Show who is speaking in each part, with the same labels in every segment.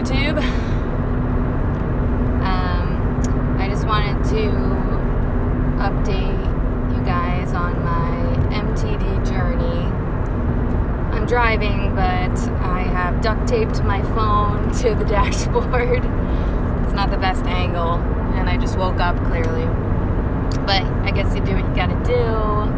Speaker 1: YouTube. I just wanted to update you guys on my MTD journey. I'm driving, but I have duct taped my phone to the dashboard. It's not the best angle, and I just woke up clearly. But I guess you do what you gotta do.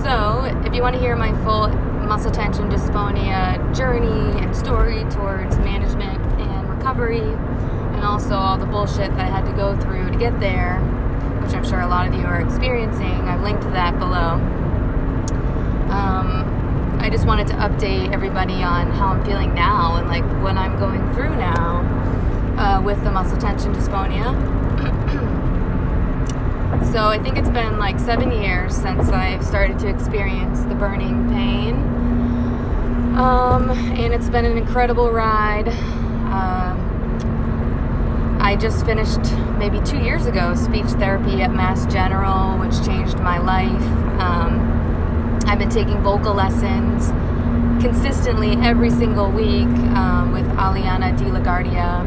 Speaker 1: So, if you want to hear my full muscle tension dysphonia journey and story towards management and recovery, and also all the bullshit that I had to go through to get there, which I'm sure a lot of you are experiencing, I've linked to that below. I just wanted to update everybody on how I'm feeling now and like what I'm going through now with the muscle tension dysphonia. So I think it's been like 7 years since I've started to experience the burning pain. And it's been an incredible ride. I just finished maybe 2 years ago speech therapy at Mass General, which changed my life. I've been taking vocal lessons consistently every single week with Aliana De La Guardia,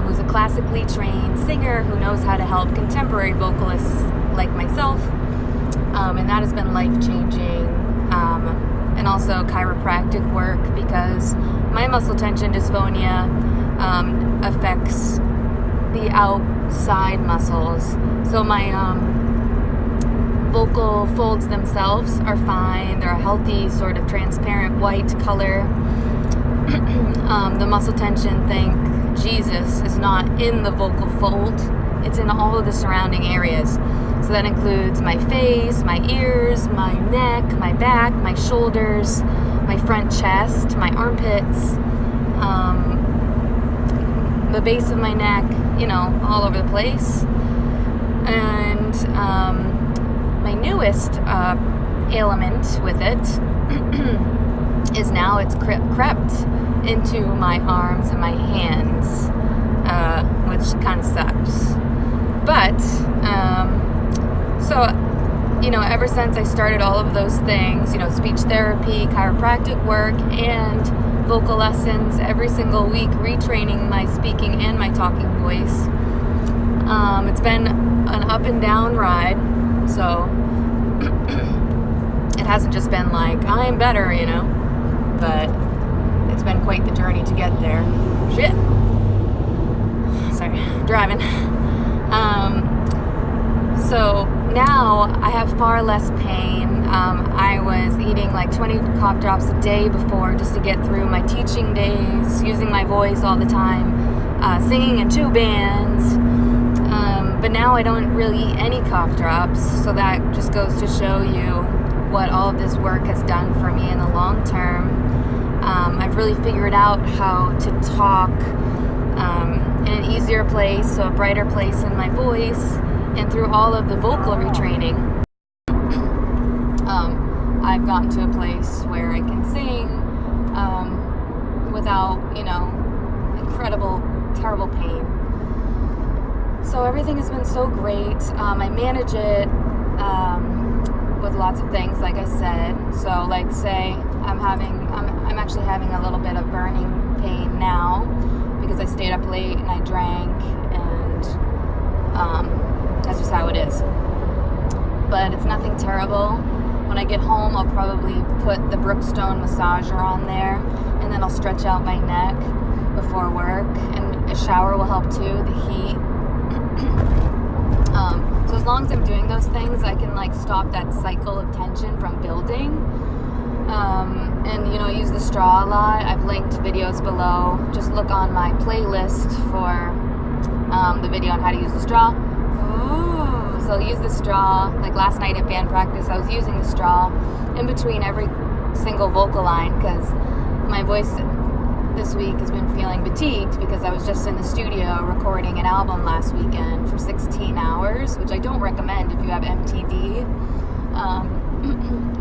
Speaker 1: who's a classically trained singer who knows how to help contemporary vocalists like myself, and that has been life-changing, and also chiropractic work, because my muscle tension dysphonia affects the outside muscles. So my vocal folds themselves are fine. They're a healthy sort of transparent white color. The muscle tension thing, Jesus, is not in the vocal fold. It's in all of the surrounding areas. So that includes my face, my ears, my neck, my back, my shoulders, my front chest, my armpits, the base of my neck, all over the place. And my newest ailment with it is now it's crept into my arms and my hands, which kind of sucks. But, ever since I started all of those things, speech therapy, chiropractic work, and vocal lessons every single week, retraining my speaking and my talking voice, it's been an up and down ride. So it hasn't just been like, I'm better, but it's been quite the journey to get there. Shit. Sorry, driving. So now I have far less pain. I was eating like 20 cough drops a day before just to get through my teaching days, using my voice all the time, singing in 2 bands. But now I don't really eat any cough drops, so that just goes to show you what all of this work has done for me in the long term. I've really figured out how to talk in an easier place, so a brighter place in my voice, and through all of the vocal retraining, I've gotten to a place where I can sing without, incredible, terrible pain. So everything has been so great. I manage it with lots of things, like I said. So, like, say I'm actually having a little bit of burning pain now because I stayed up late and I drank, and that's just how it is. But it's nothing terrible. When I get home, I'll probably put the Brookstone massager on there, and then I'll stretch out my neck before work, and a shower will help too, the heat. So as long as I'm doing those things, I can stop that cycle of tension from building. And I use the straw a lot. I've linked videos below. Just look on my playlist for the video on how to use the straw. Ooh. So I'll use the straw. Like last night at band practice, I was using the straw in between every single vocal line, because my voice this week has been feeling fatigued because I was just in the studio recording an album last weekend for 16 hours, which I don't recommend if you have MTD.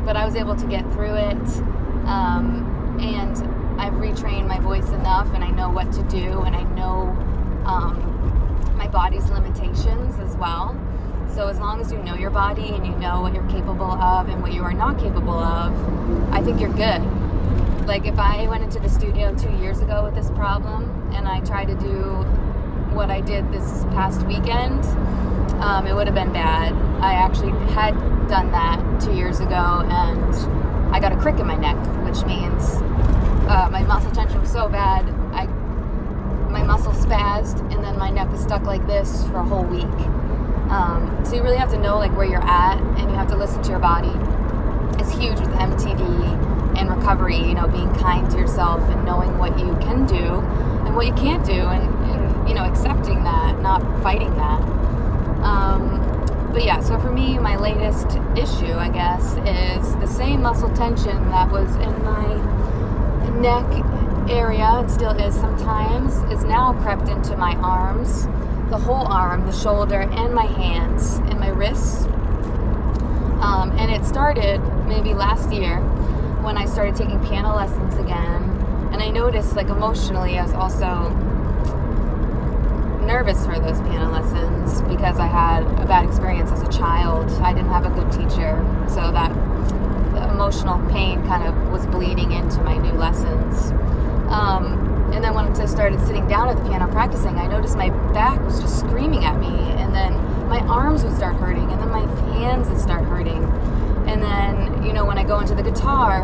Speaker 1: But I was able to get through it, and I've retrained my voice enough, and I know what to do, and I know my body's limitations as well. So as long as you know your body and you know what you're capable of and what you are not capable of, I think you're good. Like if I went into the studio 2 years ago with this problem and I tried to do what I did this past weekend, it would have been bad. I actually had done that 2 years ago and I got a crick in my neck, which means my muscle tension was so bad, my muscle spazzed, and then my neck was stuck like this for a whole week. So you really have to know like where you're at, and you have to listen to your body. It's huge with MTD and recovery, you know, being kind to yourself and knowing what you can do and what you can't do, and you know, accepting that, not fighting that. But yeah, so for me, my latest issue, I guess, is the same muscle tension that was in my neck area, it still is sometimes, is now crept into my arms, the whole arm, the shoulder, and my hands, and my wrists. And it started maybe last year when I started taking piano lessons again, and I noticed like emotionally I was also nervous for those piano lessons because I had a bad experience as a child. I didn't have a good teacher, so that the emotional pain kind of was bleeding into my new lessons. And then when I started sitting down at the piano practicing, I noticed my back was just screaming at me, and then my arms would start hurting, and then my hands would start hurting. And then, you know, when I go into the guitar,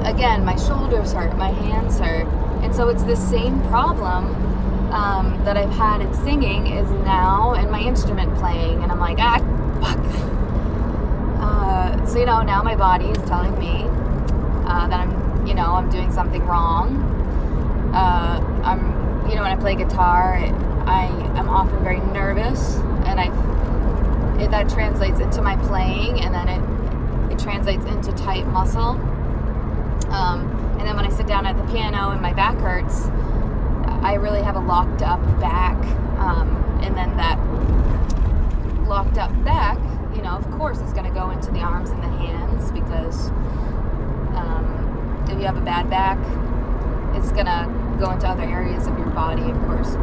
Speaker 1: again, my shoulders hurt, my hands hurt. And so it's the same problem that I've had in singing is now in my instrument playing, and I'm like, fuck. So, you know, now my body is telling me that I'm doing something wrong. When I play guitar, I'm often very nervous, and that translates into my playing, and then it translates into tight muscle. And then when I sit down at the piano and my back hurts, I really have a locked up back, and then that locked up back, you know, of course it's going to go into the arms and the hands, because if you have a bad back, it's going to go into other areas of your body, of course.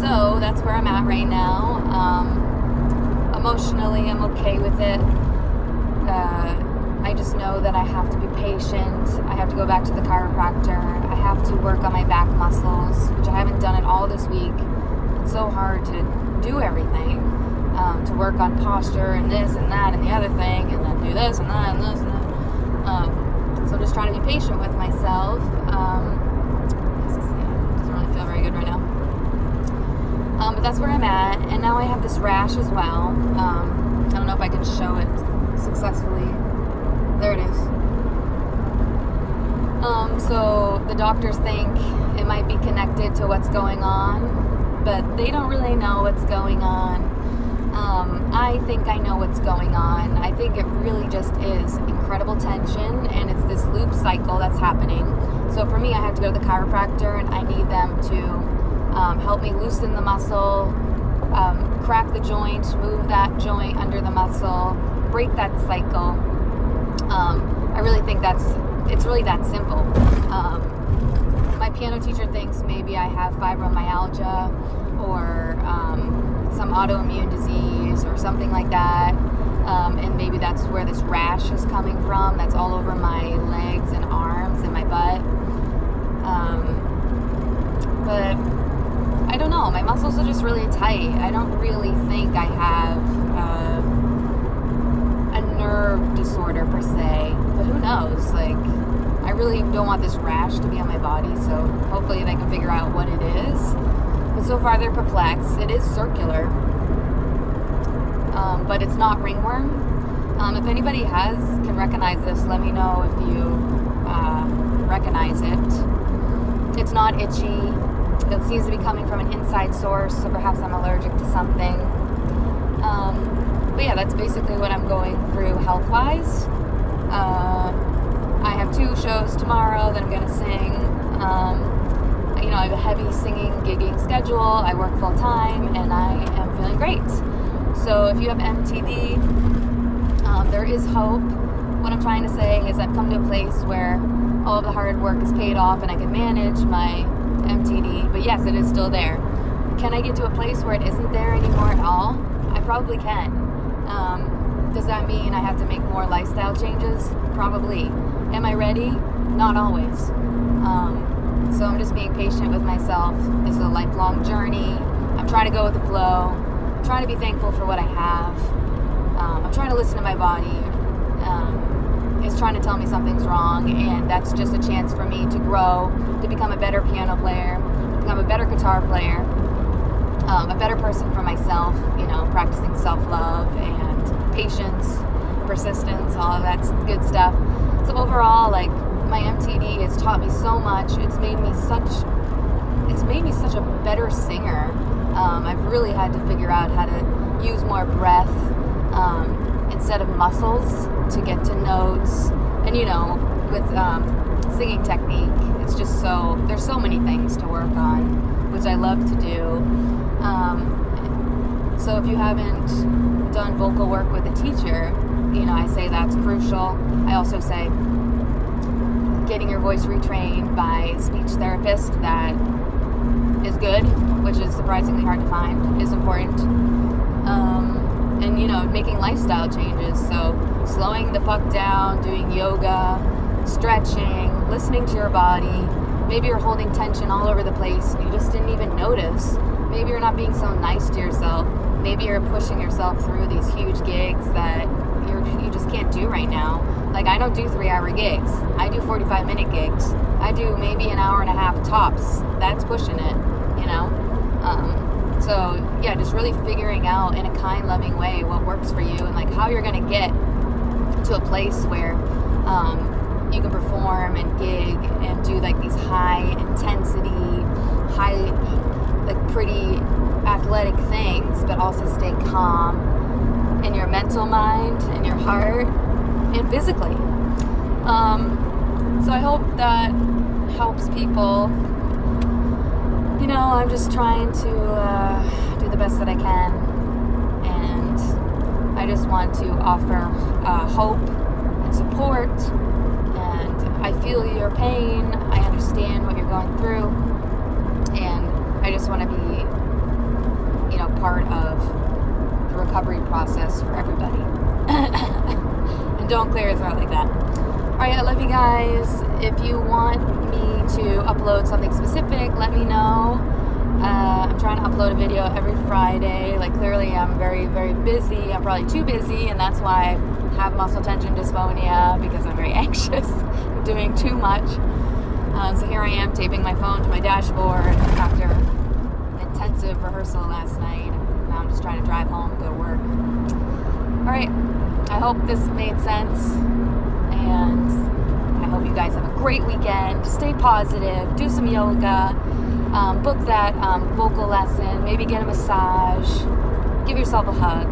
Speaker 1: So that's where I'm at right now. Emotionally, I'm okay with it. I just know that I have to be patient. I have to go back to the chiropractor. I have to work on my back muscles, which I haven't done it all this week. It's so hard to do everything, to work on posture and this and that and the other thing, and then do this and that and this and that. So I'm just trying to be patient with myself. It doesn't really feel very good right now. But that's where I'm at, and now I have this rash as well. I don't know if I can show it successfully. There it is. So the doctors think it might be connected to what's going on, but they don't really know what's going on. I think I know what's going on. I think it really just is incredible tension, and it's this loop cycle that's happening. So for me, I have to go to the chiropractor, and I need them to help me loosen the muscle, crack the joint, move that joint under the muscle, break that cycle. I really think it's really that simple. My piano teacher thinks maybe I have fibromyalgia or some autoimmune disease or something like that, and maybe that's where this rash is coming from. That's all over my legs and arms and my butt. But I don't know, my muscles are just really tight. I don't really think I have a nerve disorder per se, but who knows? Like, I really don't want this rash to be on my body, so hopefully they can figure out what it is. But so far they're perplexed. It is circular, but it's not ringworm. If anybody can recognize this, let me know if you recognize it. It's not itchy. It seems to be coming from an inside source, so perhaps I'm allergic to something. But yeah, that's basically what I'm going through health-wise. I have 2 shows tomorrow that I'm going to sing. I have a heavy singing, gigging schedule. I work full-time, and I am feeling great. So if you have MTD, there is hope. What I'm trying to say is I've come to a place where all of the hard work is paid off, and I can manage my MTD. But yes, it is still there. Can I get to a place where it isn't there anymore at all? I probably can. Does that mean I have to make more lifestyle changes? Probably. Am I ready? Not always. So I'm just being patient with myself. This is a lifelong journey. I'm trying to go with the flow. I'm trying to be thankful for what I have. I'm trying to listen to my body. It's trying to tell me something's wrong, and that's just a chance for me to grow, to become a better piano player, become a better guitar player, a better person for myself, practicing self-love and patience, persistence, all of that good stuff. So overall, like, my MTD has taught me so much. It's made me such a better singer. I've really had to figure out how to use more breath instead of muscles to get to notes. And with singing technique, it's just there's so many things to work on, which I love to do. So if you haven't done vocal work with a teacher, I say that's crucial. I also say getting your voice retrained by a speech therapist that is good, which is surprisingly hard to find, is important. And making lifestyle changes, so slowing the fuck down, doing yoga, stretching, listening to your body. Maybe you're holding tension all over the place and you just didn't even notice. Maybe you're not being so nice to yourself. Maybe you're pushing yourself through these huge gigs that you just can't do right now. Like, I don't do 3-hour gigs. I do 45-minute gigs. I do maybe an hour and a half tops. That's pushing it, So yeah, just really figuring out in a kind, loving way what works for you, and like how you're gonna get to a place where you can perform and gig and do like these high intensity, like pretty athletic things, but also stay calm in your mental mind, in your heart, and physically. So I hope that helps people. I'm just trying to do the best that I can, and I just want to offer hope and support, and I feel your pain, I understand what you're going through, and I just want to be, part of the recovery process for everybody. And don't clear your throat like that. Alright, I love you guys. If you want me to upload something specific, let me know. I'm trying to upload a video every Friday. Like, clearly I'm very, very busy. I'm probably too busy, and that's why I have muscle tension dysphonia, because I'm very anxious. I'm doing too much. So here I am taping my phone to my dashboard after an intensive rehearsal last night. Now I'm just trying to drive home and go to work. Alright, I hope this made sense, and I hope you guys have a great weekend. Stay positive, do some yoga, book that vocal lesson, maybe get a massage, give yourself a hug.